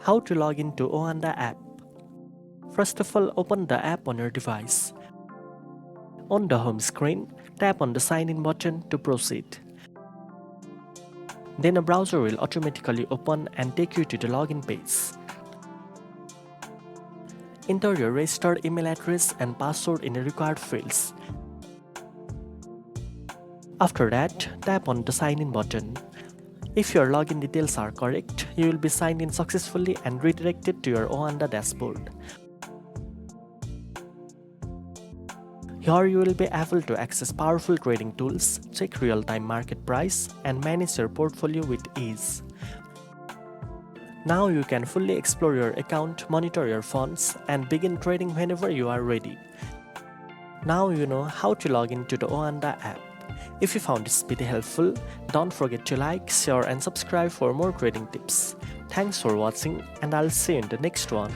How to log into OANDA app. First of all, open the app on your device. On the home screen, tap on the sign in button to proceed. Then a browser will automatically open and take you to the login page. Enter your registered email address and password in the required fields. After that, tap on the sign in button. If your login details are correct, you will be signed in successfully and redirected to your OANDA dashboard. Here you will be able to access powerful trading tools, check real-time market price, and manage your portfolio with ease. Now you can fully explore your account, monitor your funds, and begin trading whenever you are ready. Now you know how to log into the OANDA app. If you found this video helpful, don't forget to like, share, and subscribe for more trading tips. Thanks for watching, and I'll see you in the next one.